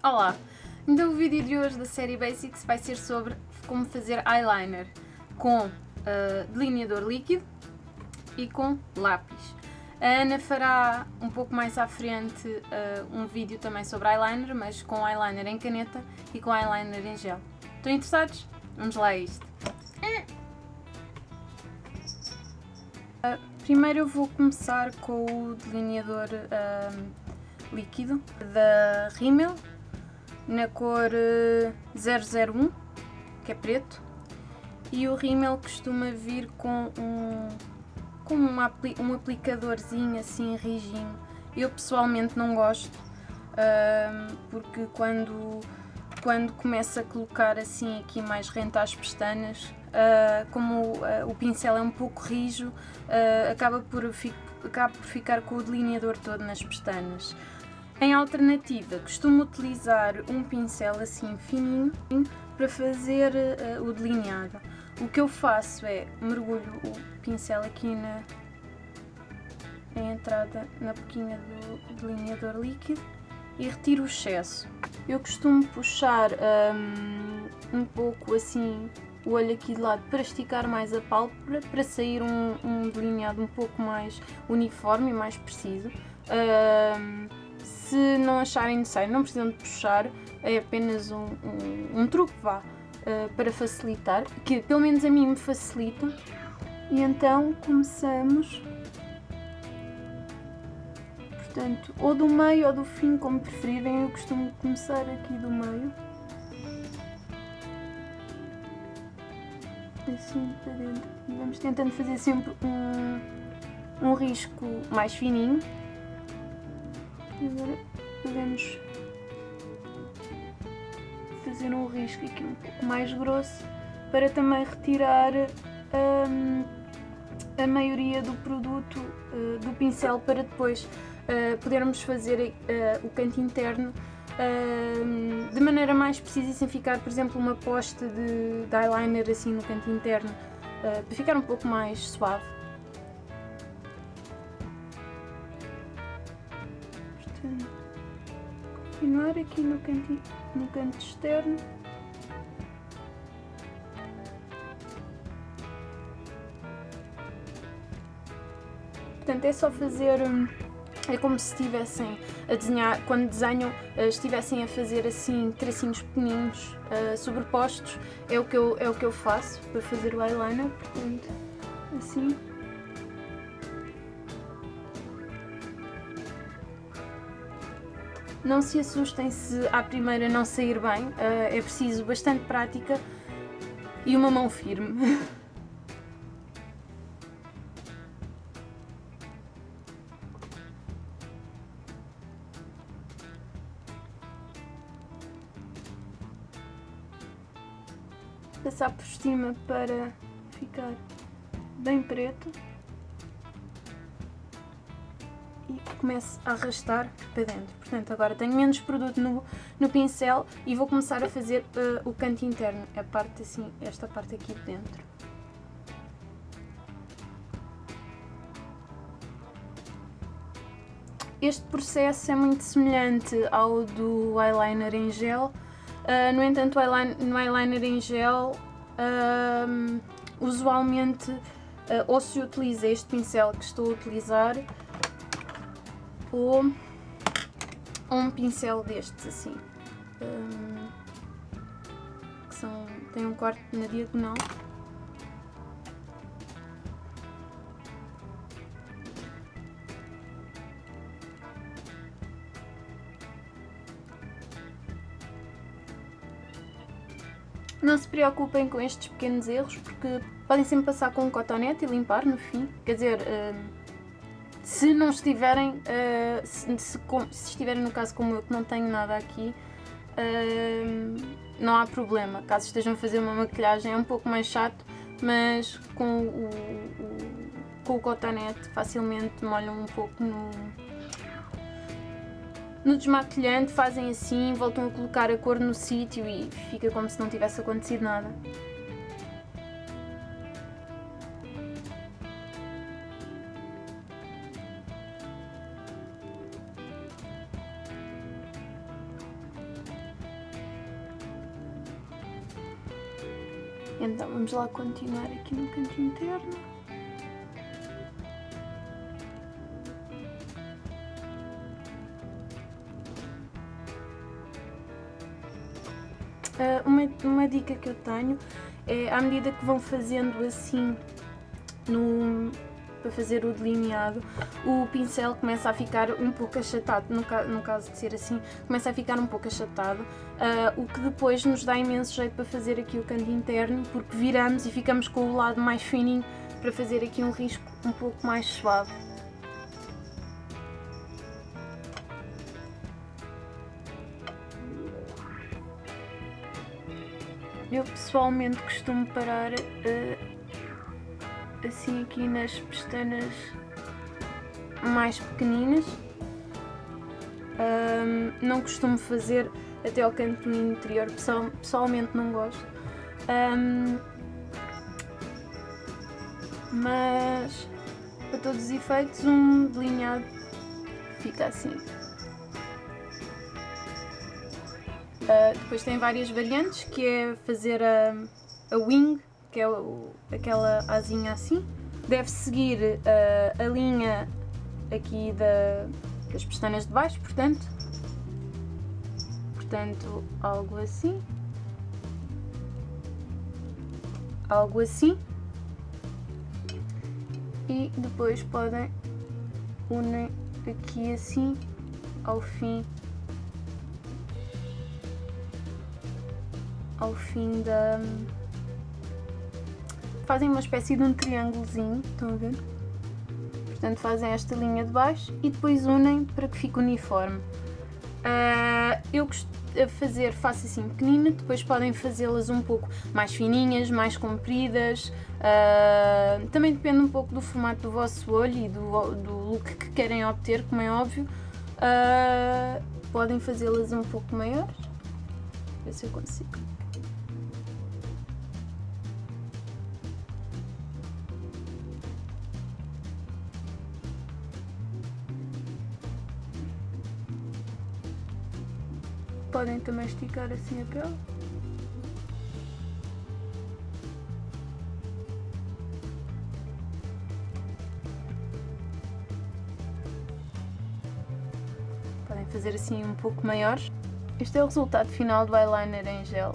Olá! Então o vídeo de hoje da série Basics vai ser sobre como fazer eyeliner com delineador líquido e com lápis. A Ana fará um pouco mais à frente um vídeo também sobre eyeliner, mas com eyeliner em caneta e com eyeliner em gel. Estão interessados? Vamos lá a isto. Primeiro eu vou começar com o delineador líquido da Rimmel, na cor 001, que é preto, e o Rimmel costuma vir com um aplicadorzinho assim rijinho. Eu pessoalmente não gosto, porque quando começa a colocar assim aqui mais rente às pestanas, como o pincel é um pouco rijo, acaba por ficar com o delineador todo nas pestanas. Em alternativa, costumo utilizar um pincel assim fininho para fazer o delineado. O que eu faço é mergulho o pincel aqui na entrada, na boquinha do delineador líquido e retiro o excesso. Eu costumo puxar um pouco assim o olho aqui de lado para esticar mais a pálpebra, para sair um delineado um pouco mais uniforme e mais preciso. Se não acharem necessário, não precisam de puxar, é apenas um truque, para facilitar, que pelo menos a mim me facilita. E então começamos, portanto, ou do meio ou do fim, como preferirem. Eu costumo começar aqui do meio, assim para dentro, e vamos tentando fazer sempre um risco mais fininho. Agora podemos fazer um risco aqui um pouco mais grosso para também retirar a maioria do produto do pincel, para depois podermos fazer o canto interno de maneira mais precisa e sem ficar, por exemplo, uma posta de eyeliner assim no canto interno, para ficar um pouco mais suave. Continuar aqui no canto externo. Portanto, é só fazer, é como se estivessem a desenhar, quando desenham, estivessem a fazer assim tracinhos pequeninos sobrepostos. É o que eu faço para fazer o eyeliner, portanto, assim. Não se assustem se à primeira não sair bem, é preciso bastante prática e uma mão firme. Passar por cima para ficar bem preto. E começo a arrastar para dentro. Portanto, agora tenho menos produto no pincel e vou começar a fazer o canto interno, a parte assim, esta parte aqui de dentro. Este processo é muito semelhante ao do eyeliner em gel, no entanto no eyeliner em gel usualmente ou se utiliza este pincel que estou a utilizar, ou um pincel destes assim, que tem um corte na diagonal. Não se preocupem com estes pequenos erros, porque podem sempre passar com um cotonete e limpar no fim. Quer dizer, se não estiverem, se estiverem no caso como eu, que não tenho nada aqui, não há problema. Caso estejam a fazer uma maquilhagem é um pouco mais chato, mas com o cotonete facilmente molham um pouco no desmaquilhante, fazem assim, voltam a colocar a cor no sítio e fica como se não tivesse acontecido nada. Então vamos lá continuar aqui no canto interno. Uma dica que eu tenho é, à medida que vão fazendo assim para fazer o delineado, o pincel começa a ficar um pouco achatado, no caso de ser assim, começa a ficar um pouco achatado, o que depois nos dá imenso jeito para fazer aqui o canto interno, porque viramos e ficamos com o lado mais fininho para fazer aqui um risco um pouco mais suave. Eu pessoalmente costumo parar assim aqui nas pestanas mais pequeninas, não costumo fazer até ao canto interior, pessoalmente não gosto, mas para todos os efeitos um delineado fica assim. Depois tem várias variantes, que é fazer a wing, que é aquela asinha assim. Deve seguir a linha aqui das pestanas de baixo, portanto algo assim, e depois podem unir aqui assim ao fim fazem uma espécie de um triângulozinho, estão a ver? Portanto fazem esta linha de baixo e depois unem para que fique uniforme. Eu gosto de faço assim pequenina, depois podem fazê-las um pouco mais fininhas, mais compridas, também depende um pouco do formato do vosso olho e do look que querem obter, como é óbvio. Podem fazê-las um pouco maiores, ver se eu consigo. Podem também esticar assim a pele. Podem fazer assim um pouco maiores. Este é o resultado final do eyeliner em gel.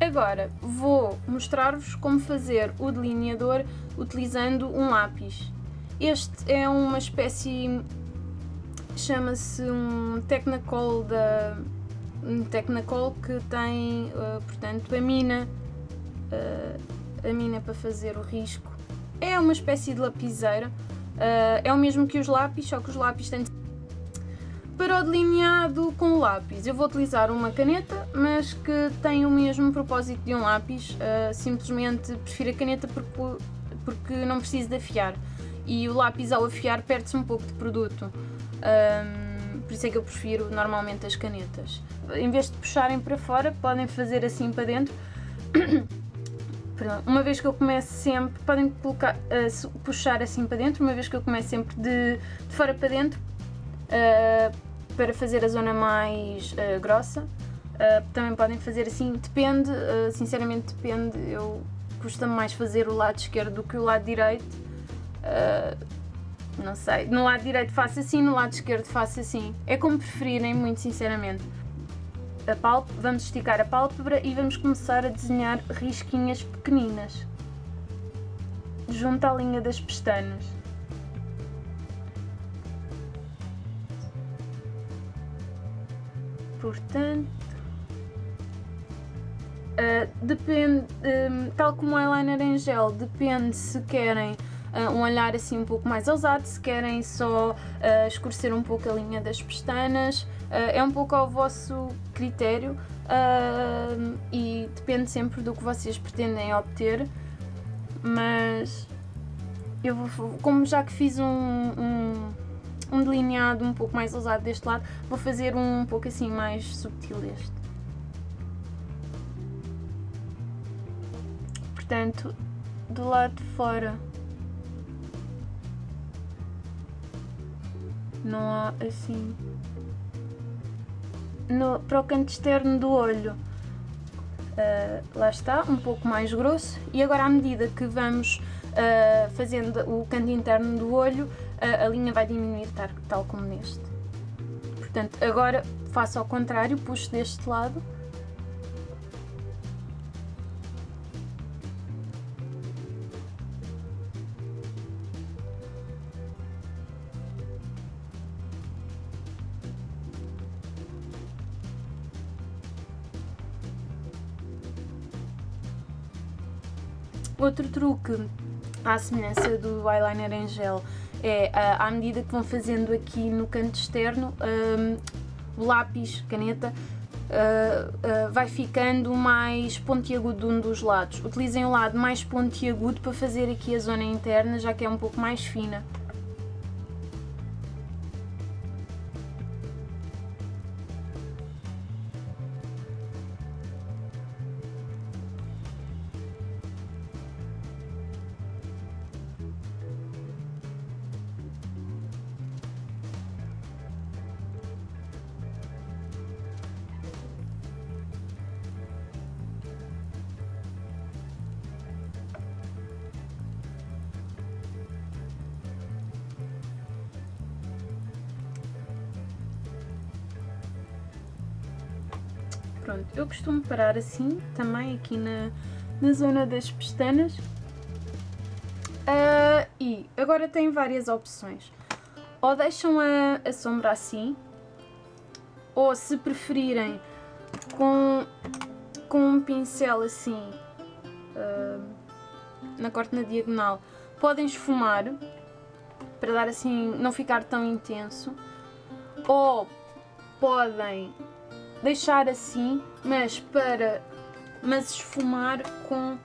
Agora vou mostrar-vos como fazer o delineador utilizando um lápis. Este é uma espécie, chama-se um Technicolor que tem, portanto, a mina para fazer o risco. É uma espécie de lapiseira, é o mesmo que os lápis, só que os lápis têm. Para o delineado com o lápis, eu vou utilizar uma caneta, mas que tem o mesmo propósito de um lápis, simplesmente prefiro a caneta porque não preciso de afiar, e o lápis ao afiar perde-se um pouco de produto, por isso é que eu prefiro normalmente as canetas. Em vez de puxarem para fora, podem fazer assim para dentro. Perdão, uma vez que eu começo sempre, podem puxar assim para dentro, uma vez que eu começo sempre de fora para dentro, para fazer a zona mais grossa. Também podem fazer assim, depende, sinceramente depende, custa-me mais fazer o lado esquerdo do que o lado direito, não sei, no lado direito faço assim, no lado esquerdo faço assim, é como preferirem, muito sinceramente. Vamos esticar a pálpebra e vamos começar a desenhar risquinhas pequeninas junto à linha das pestanas. Portanto, depende, tal como o eyeliner em gel, depende se querem um olhar assim um pouco mais ousado, se querem só escurecer um pouco a linha das pestanas, é um pouco ao vosso critério, e depende sempre do que vocês pretendem obter, mas eu como já que fiz um delineado um pouco mais ousado deste lado, vou fazer um pouco assim mais subtil deste. Portanto, do lado de fora não há assim. Para o canto externo do olho, lá está, um pouco mais grosso, e agora à medida que vamos fazendo o canto interno do olho, a linha vai diminuir tal como neste. Portanto, agora faço ao contrário, puxo deste lado. Outro truque, à semelhança do eyeliner em gel, é à medida que vão fazendo aqui no canto externo, o lápis, caneta, vai ficando mais pontiagudo de um dos lados. Utilizem o lado mais pontiagudo para fazer aqui a zona interna, já que é um pouco mais fina. Pronto, eu costumo parar assim, também aqui na zona das pestanas. E agora tem várias opções. Ou deixam a sombra assim, ou se preferirem com um pincel assim, na corte na diagonal, podem esfumar, para dar assim, não ficar tão intenso. Ou podem deixar assim, mas esfumar com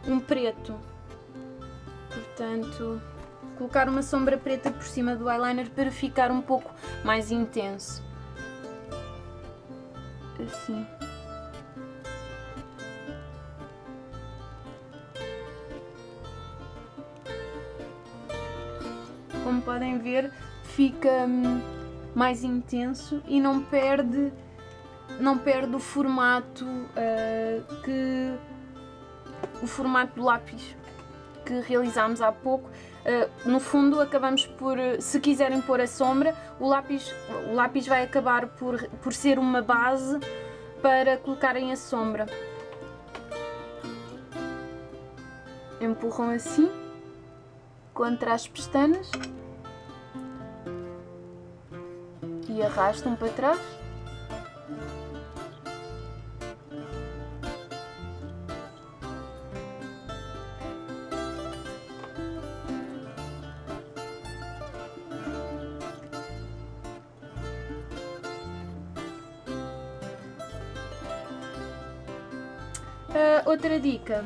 um preto. Portanto, colocar uma sombra preta por cima do eyeliner para ficar um pouco mais intenso. Assim. Como podem ver, fica mais intenso e não perde o formato o formato do lápis que realizámos há pouco. No fundo, acabamos por, se quiserem pôr a sombra, o lápis vai acabar por ser uma base para colocarem a sombra. Empurram assim contra as pestanas e arrastam para trás. Outra dica,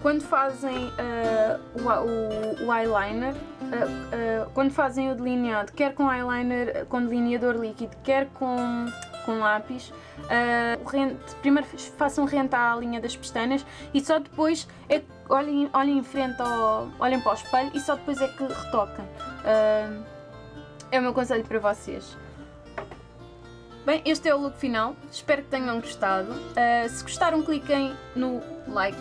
quando fazem o eyeliner, quando fazem o delineado, quer com eyeliner, com delineador líquido, quer com lápis, primeiro façam rente à linha das pestanas e só depois olhem em frente, olhem para o espelho e só depois é que retoquem. É o meu conselho para vocês. Bem, este é o look final, espero que tenham gostado. Se gostaram, cliquem no like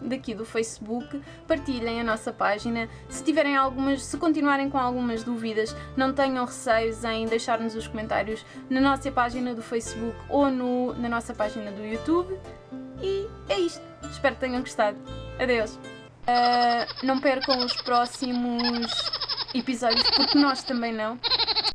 daqui do Facebook, partilhem a nossa página. Se continuarem com algumas dúvidas, não tenham receios em deixar-nos os comentários na nossa página do Facebook ou na nossa página do YouTube. E é isto, espero que tenham gostado. Adeus! Não percam os próximos episódios, porque nós também não.